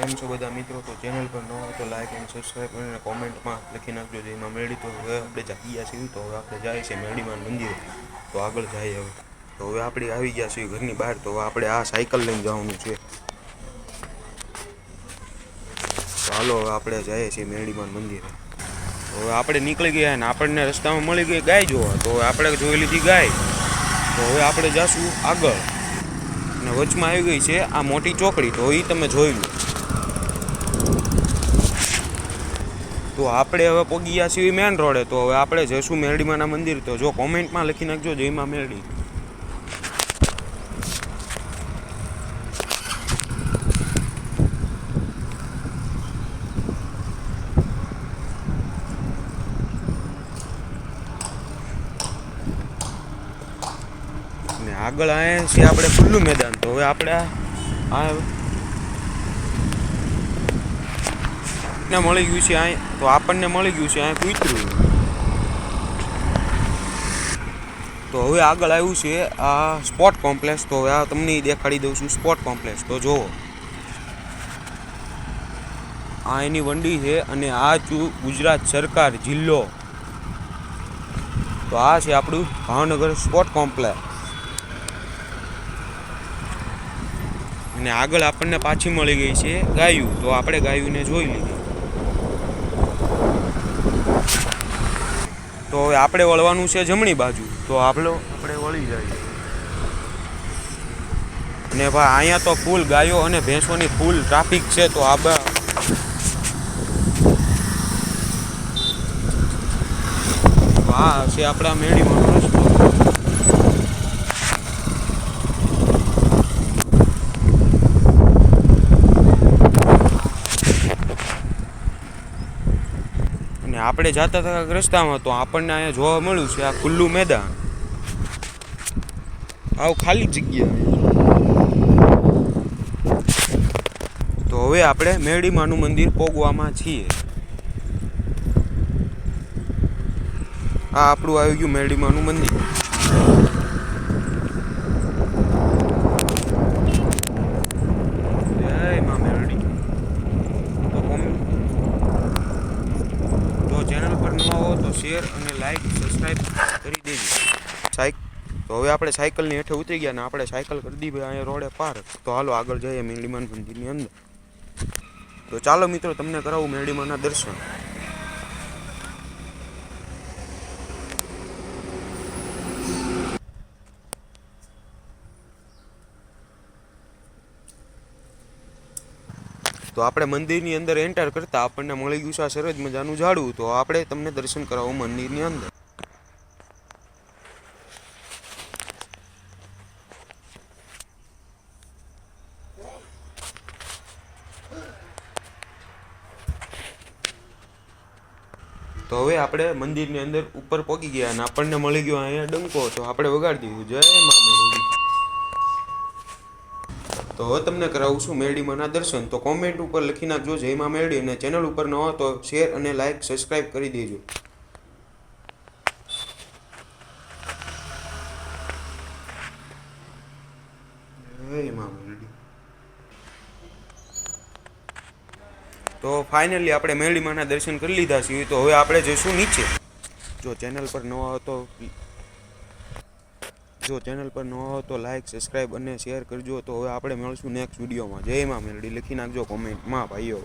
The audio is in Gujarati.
કેમ છો બધા મિત્રો? તો ચેનલ પર ન હોય તો લાઈક એન્ડ સબસ્ક્રાઈબ અને કોમેન્ટમાં લખી નાખજો જેમાં મેળી. તો હવે આપણે ગયા છીએ, તો હવે આપણે જાય છે મેળીમાં મંદિરે. તો આગળ જઈએ હવે. તો હવે આપણે આવી ગયા છીએ ઘરની બહાર. તો હવે આપણે આ સાયકલ લઈને જવાનું છે. ચાલો હવે આપણે જઈએ છીએ મેળીમાં મંદિરે. હવે આપણે નીકળી ગયા ને આપણને રસ્તામાં મળી ગઈ ગાય જોવા. તો હવે આપણે જોઈ લીધી ગાય. તો હવે આપણે જઈશું આગળ. અને વચમાં આવી ગઈ છે આ મોટી ચોકડી. તો એ તમે જોઈ લો. તો આપણે હવે પહોંચી ગયા છીએ મેન રોડે. તો હવે આપણે જઈશું મેરડીમાના મંદિર. તો જો કોમેન્ટમાં લખી નાખજો જયમાં મેરડી. ને આગળ આયા છે આપણે ખુલ્લું મેદાન. તો હવે આપણે આ ને મળી ગયું છે અહીં. તો આપણને મળી ગયું છે અહીં કૂતરું. તો હવે આગળ આવ્યું છે આ સ્પોર્ટ કોમ્પ્લેક્સ. તો હવે આ તમને દેખાડી દઉં છું સ્પોર્ટ કોમ્પ્લેક્સ. તો જુઓ આ એની વંડી છે અને આ ગુજરાત સરકાર જિલ્લો. તો આ છે આપણું ભાવનગર સ્પોર્ટ કોમ્પ્લેક્સ. અને આગળ આપણને પાછી મળી ગઈ છે ગાયું. તો આપણે ગાયુંને જોઈ લીધી. તો હવે આપણે વળવાનું છે જમણી બાજુ. તો આપણે વળી જઈએ. ને ભાઈ અહીંયા તો ફૂલ ગાયો અને ભેંસોની ફૂલ ટ્રાફિક છે. તો આ છે આપણા મેળીમાં રસ્તો. અને આપણે જતા હતા રસ્તામાં. તો આપણને અહીંયા જોવા મળ્યું છે આ ખુલ્લું મેદાન. આવું ખાલી જગ્યા. તો હવે આપણે મેરડીમાનું મંદિર પોગવામાં છીએ. આ આપણું આવી ગયું મેરડીમાનું મંદિર. જય માં મેરડી. તો ચેનલ પર નવા હો તો શેર અને લાઈક સબસ્ક્રાઈબ કરી દેજો. તો હવે આપણે સાયકલની હેઠે ઉતરી ગયા ને આપણે સાયકલ કરી દીધી અહીંયા રોડે પાર. તો હાલો આગળ જઈએ મેરડીમાન મંદિરની અંદર. તો ચાલો મિત્રો તમને કરાવું મેરડીમાના દર્શન. તો આપણે મંદિરની અંદર એન્ટર કરતા આપણને મળી ગયું છે આ સરસ મજાનું ઝાડવું. તો આપણે તમને દર્શન કરાવું મંદિરની અંદર. તો હવે આપણે મંદિરની અંદર ઉપર પહોંચી ગયા અને આપણને મળી ગયો અહીંયા ડંકો. તો આપણે વગાડી દીધું જય મા મેરડી. તો હવે તમને કરાવું છું મેરડીમાના દર્શન. તો કોમેન્ટ ઉપર લખી નાખજો જય મા મેરડી. અને ચેનલ ઉપર ન હોય તો શેર અને લાઈક સબસ્ક્રાઈબ કરી દેજો. જય મા મેરડી. તો ફાઇનલી આપણે મેરડીમાના દર્શન કરી લીધા છીએ. તો હવે આપણે જઈશું નીચે. જો ચેનલ પર ન હોય તો લાઈક સબસ્ક્રાઈબ અને શેર કરજો. તો હવે આપણે મળશું નેક્સ્ટ વિડીયોમાં. જય મા મેરડી લખી નાખજો કોમેન્ટમાં ભાઈઓ.